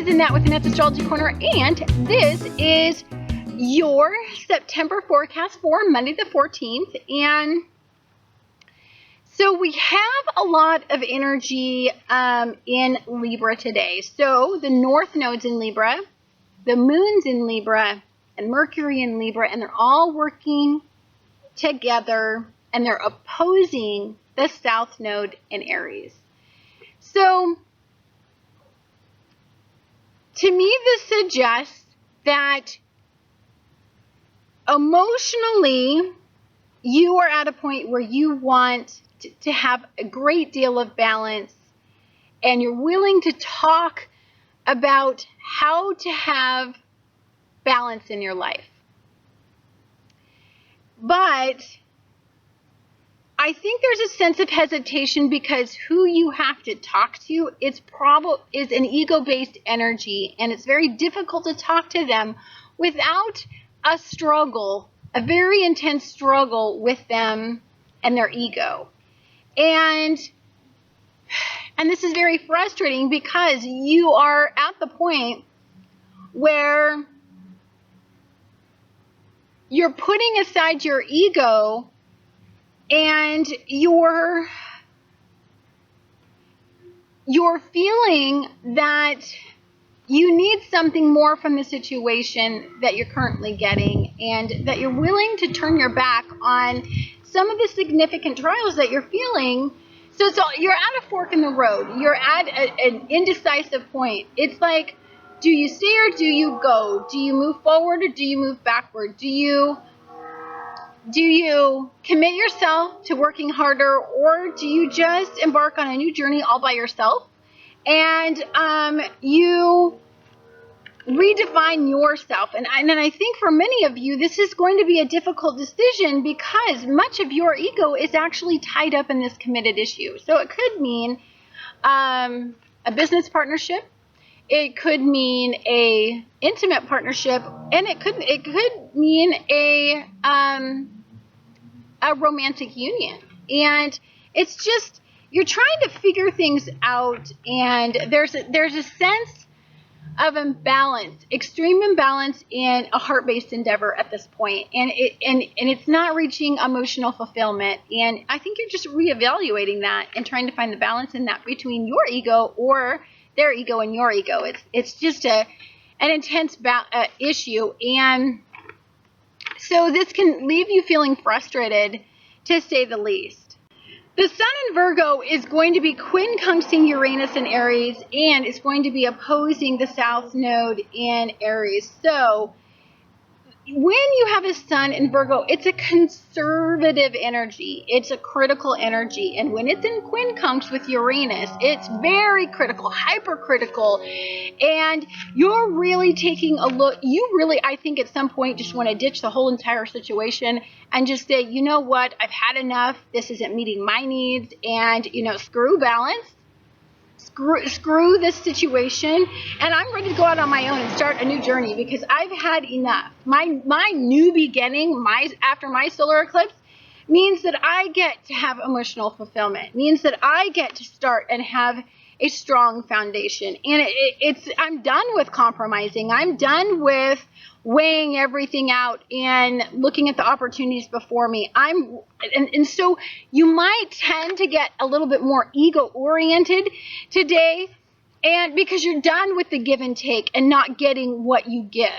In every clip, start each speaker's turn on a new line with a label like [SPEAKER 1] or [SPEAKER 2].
[SPEAKER 1] is Annette with Annette's Astrology Corner, and this is your September forecast for Monday the 14th. And so we have a lot of energy in Libra today. So the North Node's in Libra, the Moon's in Libra, and Mercury in Libra, and they're all working together, and they're opposing the South Node in Aries. So to me, this suggests that emotionally, you are at a point where you want to have a great deal of balance, and you're willing to talk about how to have balance in your life. But I think there's a sense of hesitation because who you have to talk to is an ego-based energy, and it's very difficult to talk to them without a struggle, a very intense struggle with them and their ego. And this is very frustrating because you are at the point where you're putting aside your ego and you're feeling that you need something more from the situation that you're currently getting, and that you're willing to turn your back on some of the significant trials that you're feeling. So you're at a fork in the road. You're at an indecisive point. It's like, do you stay or do you go? Do you move forward or do you move backward? Do you commit yourself to working harder, or do you just embark on a new journey all by yourself and you redefine yourself? And I think for many of you, this is going to be a difficult decision because much of your ego is actually tied up in this committed issue. So it could mean a business partnership. It could mean a intimate partnership, and it could mean a romantic union. And it's just, you're trying to figure things out, and there's a sense of imbalance, extreme imbalance in a heart-based endeavor at this point, and it's not reaching emotional fulfillment. And I think you're just reevaluating that and trying to find the balance in that between your ego or their ego and your ego. It's just an intense issue, and so this can leave you feeling frustrated, to say the least. The Sun in Virgo is going to be quincunxing Uranus in Aries, and it's going to be opposing the South Node in Aries. So when you have a Sun in Virgo, it's a conservative energy. It's a critical energy. And when it's in quincunx with Uranus, it's very critical, hypercritical. And you're really taking a look. You really, I think at some point, just want to ditch the whole entire situation and just say, you know what, I've had enough. This isn't meeting my needs. And, screw balance. Screw this situation, and I'm ready to go out on my own and start a new journey because I've had enough. My new beginning, after my solar eclipse, means that I get to have emotional fulfillment, means that I get to start and have a strong foundation. And I'm done with compromising. I'm done with weighing everything out and looking at the opportunities before me. And so you might tend to get a little bit more ego-oriented today, and because you're done with the give and take and not getting what you give.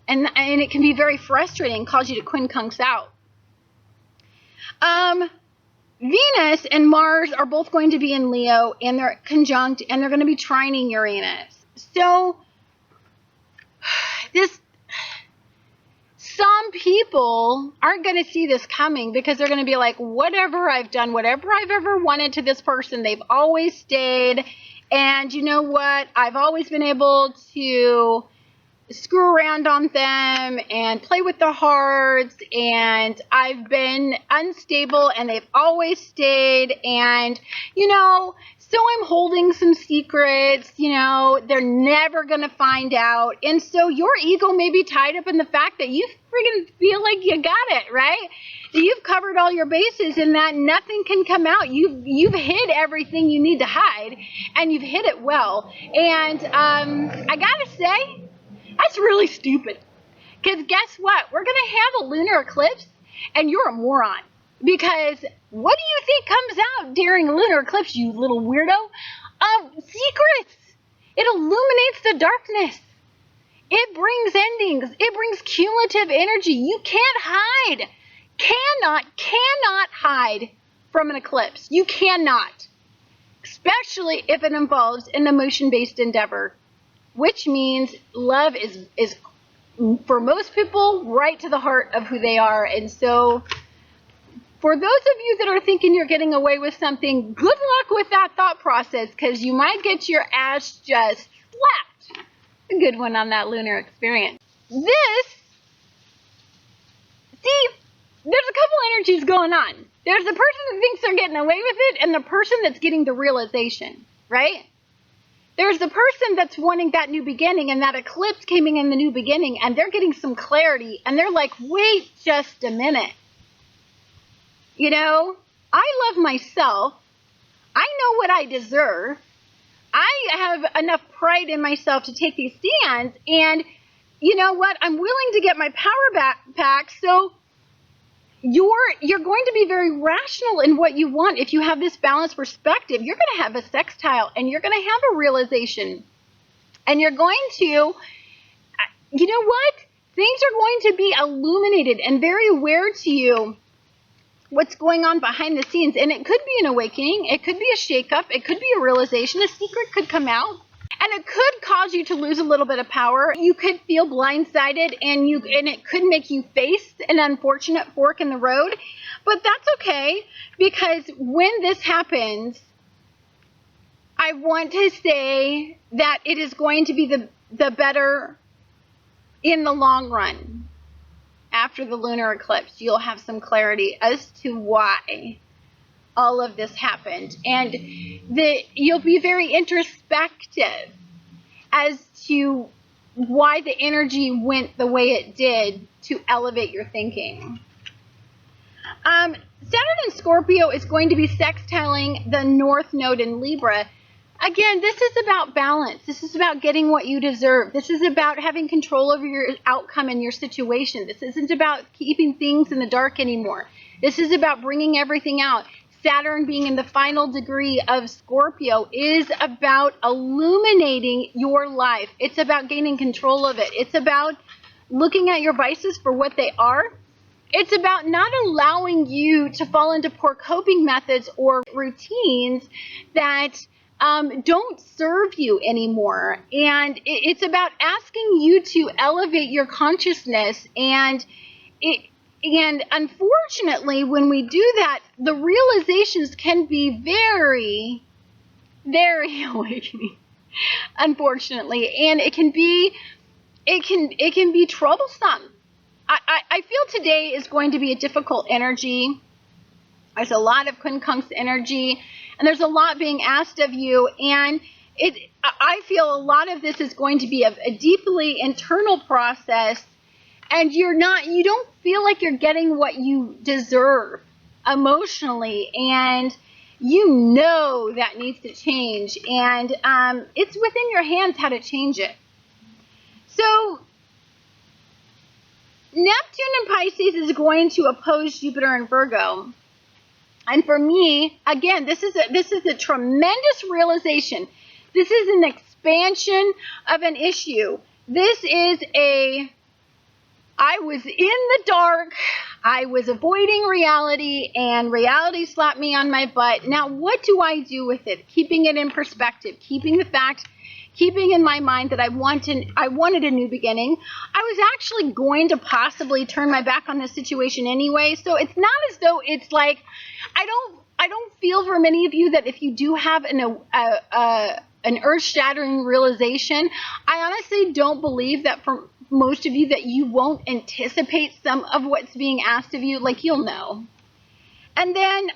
[SPEAKER 1] And it can be very frustrating, cause you to quincunx out. Venus and Mars are both going to be in Leo, and they're conjunct, and they're going to be trining Uranus. So some people aren't going to see this coming because they're going to be like, whatever I've done, whatever I've ever wanted to this person, they've always stayed. And you know what? I've always been able to screw around on them and play with the hearts, and I've been unstable and they've always stayed. And So I'm holding some secrets, you know, they're never going to find out. And so your ego may be tied up in the fact that you freaking feel like you got it, right? That you've covered all your bases and that nothing can come out. You've hid everything you need to hide, and you've hid it well. And I got to say, that's really stupid. Because guess what? We're going to have a lunar eclipse, and you're a moron. Because what do you think comes out during a lunar eclipse, you little weirdo? Secrets. It illuminates the darkness. It brings endings. It brings cumulative energy. You can't hide. Cannot hide from an eclipse. You cannot. Especially if it involves an emotion-based endeavor, which means love is for most people right to the heart of who they are. And so for those of you that are thinking you're getting away with something, good luck with that thought process, because you might get your ass just slapped. A good one on that lunar experience. See, there's a couple energies going on. There's the person that thinks they're getting away with it, and the person that's getting the realization, right? There's the person that's wanting that new beginning, and that eclipse came in the new beginning, and they're getting some clarity, and they're like, wait just a minute. You know, I love myself. I know what I deserve. I have enough pride in myself to take these stands, and you know what? I'm willing to get my power back. So you're going to be very rational in what you want. If you have this balanced perspective, you're going to have a sextile, and you're going to have a realization, and you're going to, you know what? Things are going to be illuminated and very aware to you what's going on behind the scenes. And it could be an awakening, it could be a shakeup, it could be a realization, a secret could come out, and it could cause you to lose a little bit of power. You could feel blindsided, and it could make you face an unfortunate fork in the road. But that's okay, because when this happens, I want to say that it is going to be the better in the long run. After the lunar eclipse, you'll have some clarity as to why all of this happened. And you'll be very introspective as to why the energy went the way it did to elevate your thinking. Saturn-Scorpio is going to be sextiling the North Node in Libra. Again, this is about balance. This is about getting what you deserve. This is about having control over your outcome and your situation. This isn't about keeping things in the dark anymore. This is about bringing everything out. Saturn being in the final degree of Scorpio is about illuminating your life. It's about gaining control of it. It's about looking at your vices for what they are. It's about not allowing you to fall into poor coping methods or routines that don't serve you anymore. And it's about asking you to elevate your consciousness. And unfortunately, when we do that, the realizations can be very, very awakening, unfortunately. And it can be troublesome. I feel today is going to be a difficult energy. There's a lot of quincunx energy, and there's a lot being asked of you, and I feel a lot of this is going to be a deeply internal process, and you don't feel like you're getting what you deserve emotionally, and you know that needs to change, and it's within your hands how to change it. So Neptune in Pisces is going to oppose Jupiter in Virgo. And for me, again, this is a tremendous realization. This is an expansion of an issue. This is I was in the dark, I was avoiding reality, and reality slapped me on my butt. Now, what do I do with it? Keeping it in perspective, keeping in my mind that I wanted a new beginning. I was actually going to possibly turn my back on this situation anyway, so it's not as though it's like, I don't feel for many of you that if you do have an earth-shattering realization, I honestly don't believe that for most of you that you won't anticipate some of what's being asked of you, like you'll know. And then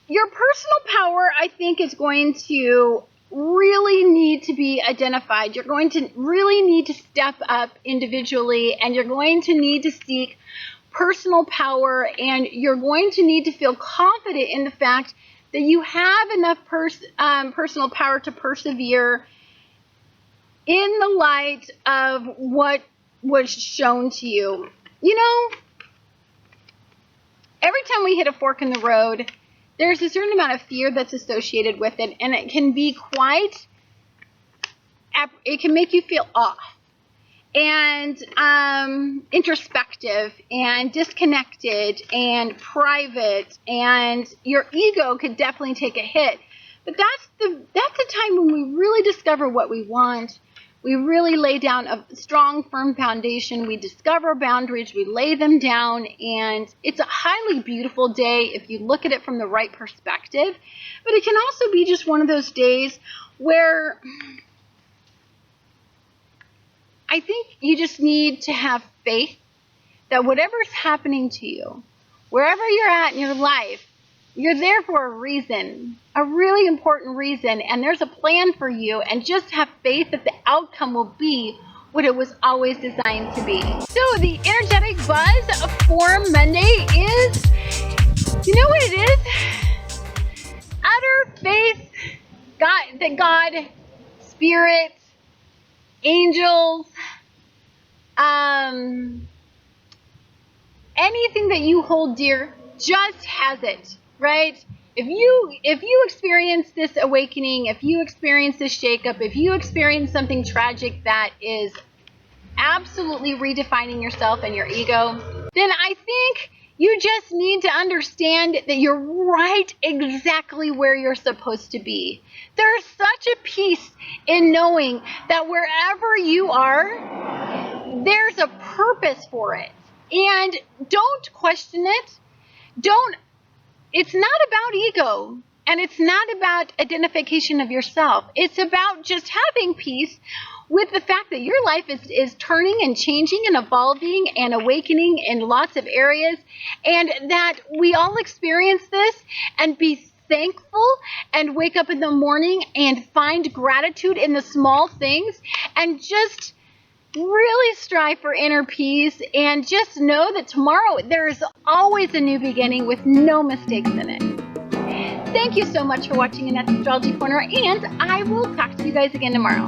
[SPEAKER 1] your personal power, I think, is going to really need to be identified. You're going to really need to step up individually, and you're going to need to seek personal power, and you're going to need to feel confident in the fact that you have enough personal power to persevere in the light of what was shown to you. You know, every time we hit a fork in the road, there's a certain amount of fear that's associated with it, and it can be it can make you feel off and introspective and disconnected and private, and your ego could definitely take a hit. But that's the time when we really discover what we want. We really lay down a strong, firm foundation. We discover boundaries. We lay them down. And it's a highly beautiful day if you look at it from the right perspective. But it can also be just one of those days where I think you just need to have faith that whatever's happening to you, wherever you're at in your life, you're there for a reason, a really important reason, and there's a plan for you, and just have faith that the outcome will be what it was always designed to be. So the energetic buzz for Monday is, you know what it is? Utter faith that God, Spirit, angels, anything that you hold dear just has it. Right? If you experience this awakening, if you experience this shakeup, if you experience something tragic that is absolutely redefining yourself and your ego, then I think you just need to understand that you're right exactly where you're supposed to be. There's such a peace in knowing that wherever you are, there's a purpose for it. And don't question it. It's not about ego, and it's not about identification of yourself. It's about just having peace with the fact that your life is turning and changing and evolving and awakening in lots of areas, and that we all experience this and be thankful and wake up in the morning and find gratitude in the small things, and just really strive for inner peace, and just know that tomorrow there is always a new beginning with no mistakes in it. Thank you so much for watching Annette's Astrology Corner, and I will talk to you guys again tomorrow.